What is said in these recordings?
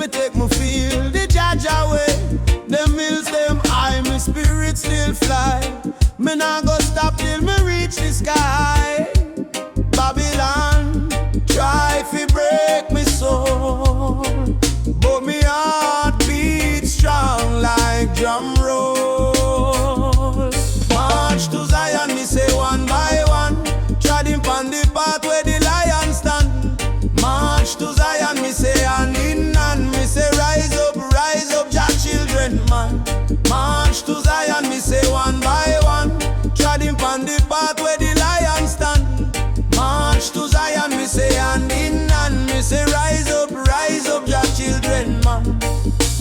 me take me feel the Jaja way. Them hills, them high, my spirit still fly. Me nah go stop till me reach the sky. Babylon try fi break me soul, but me heart beats strong like drum roll. March to Zion, me say one by one, treading pon the path where the lion stand. March to Zion, me say hand in hand, me say rise up, Jah children man. March to Zion, me say one by one, treading pon the path where the lion stand. March to Zion, me say hand in hand, me say rise up, Jah children man.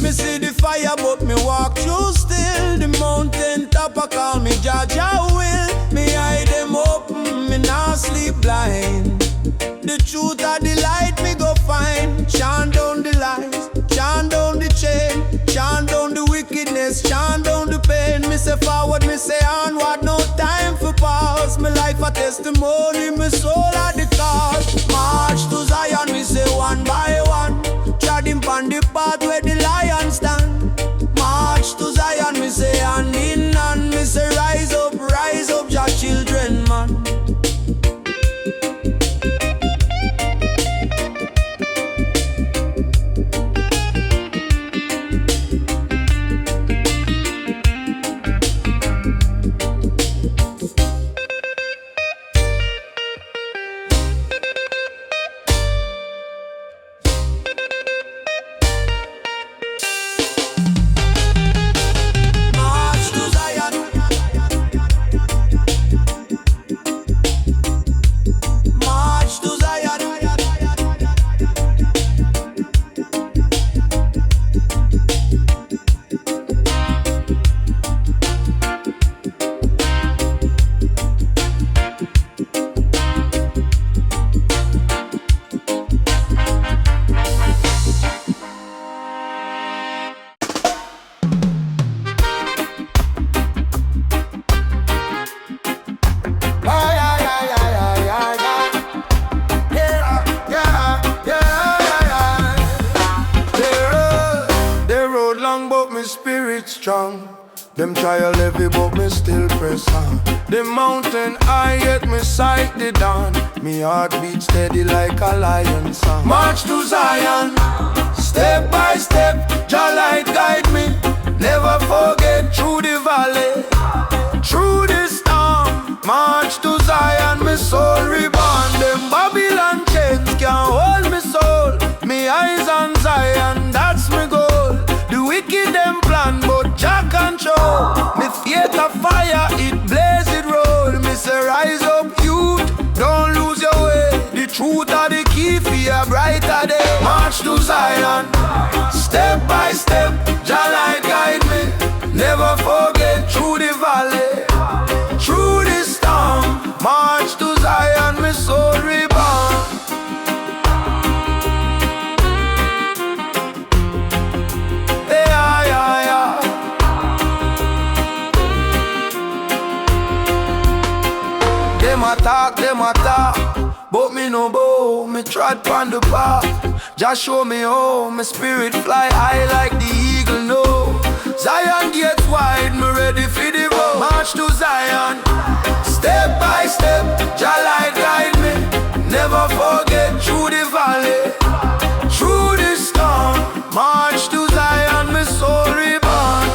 Me see the fire but me walk through still. The mountain top I call me Jaja will. Me eye them open, me now sleep blind. The truth of the light me go find. Chant down the lies, chant down the chain, chant down the wickedness, chant down the pain. Me say forward, me say onward, no time for pause. Me life a testimony, me soul at the cause. March to Zion, me say one by one, treading pon the path where the lion stand. March to Zion, me say hand in hand, me say rise up, Jah children man. Them trial heavy but me still press on. The mountain high yet me sight the dawn. Me heart beat steady like a lion song. March to Zion, step by step, Jah light guide me. Never forget through the valley, through the storm. March to Zion, me soul reborn. Them Babylon chains can't hold me soul. Me eyes on Zion, that's me goal. The wicked them plan, but Jah control. Me faith a fire, it blaze, it roll. Me say rise up, youth, don't lose your way. The truth are the key for a brighter day. March to Zion, step by step, Jah light guide me. Never forget through the valley, through the storm. March to Zion, me soul reborn. Them attack, but me no bow. Me trod pon the path, just show me how. My spirit fly high like the eagle know. Zion gates wide, me ready for the road. March to Zion, step by step, Jah light guide me. Never forget through the valley, through the storm. March to Zion, me soul reborn.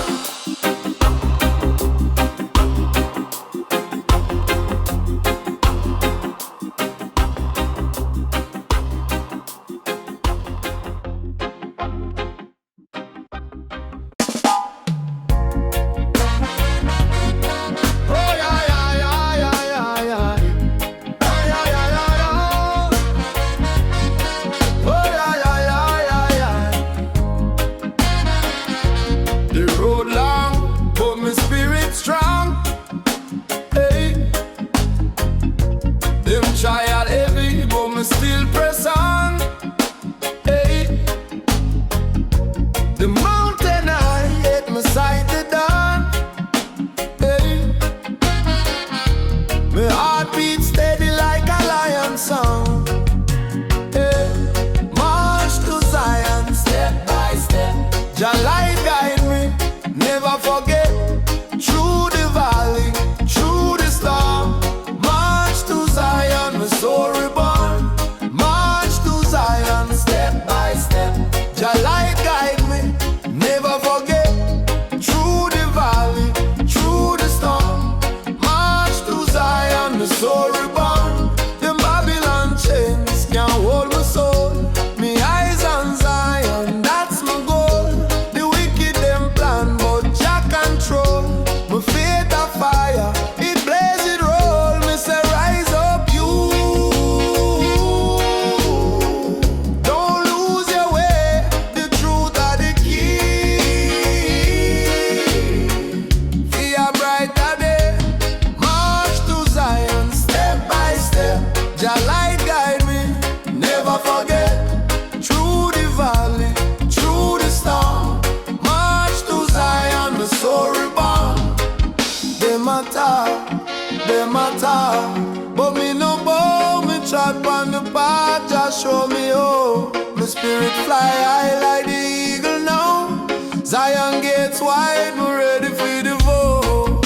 upon the path, just show me how. My spirit fly high like the eagle now. Zion gates wide, me ready for the vote.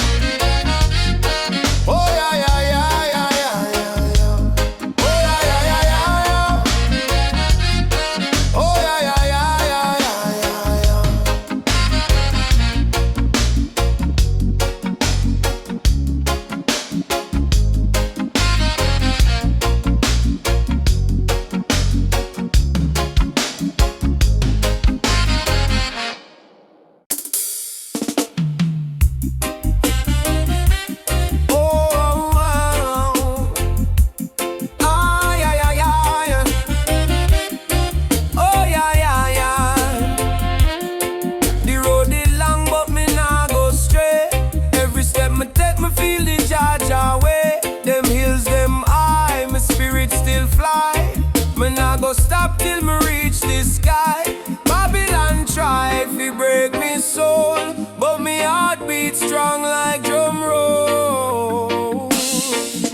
Oh yeah, yeah, yeah, yeah, yeah, yeah, yeah. Oh yeah, yeah, yeah, yeah, yeah. Oh yeah, yeah, yeah, yeah, yeah, yeah, stop till me reach the sky. Babylon try to break me soul, but me heart beats strong like drum roll.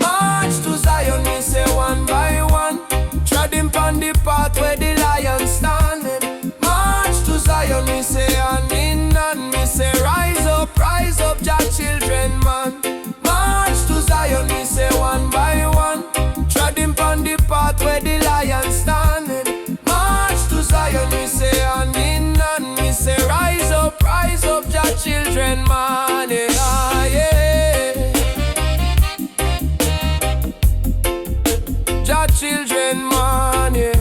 March to Zion, me say one by one. Tread him on the path where the lion standing. March to Zion, me say hand in hand. Me say rise up, Jah children man. March to Zion, me say one by one. Tread him on the path where the lion standing. March to Zion, me say hand in hand. Me say rise up, Jah children man. Yeah, yeah. Jah children man, yeah.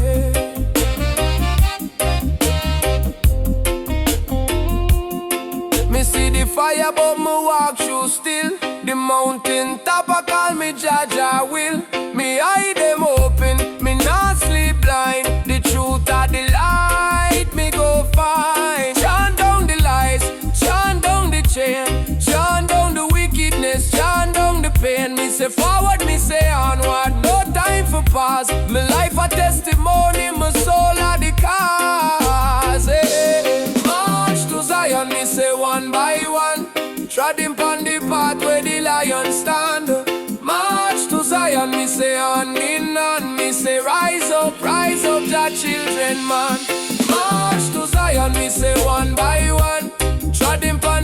Me see the fire but me walk through still. The mountain top I call me Jah will. Me eye them open, me not sleep blind. The truth of the light, me go find. Chant down the lies, chant down the chain, chant down the wickedness, chant down the pain. Me say forward, me say onward, no time for pause. Me life a testimony, my soul a the cause. Hey. March to Zion, me say one by one. Trod him on the path where the lion stand. March to Zion, me say hand in hand. Me say rise up, Jah children man. March to Zion, me say one by one. Trod him on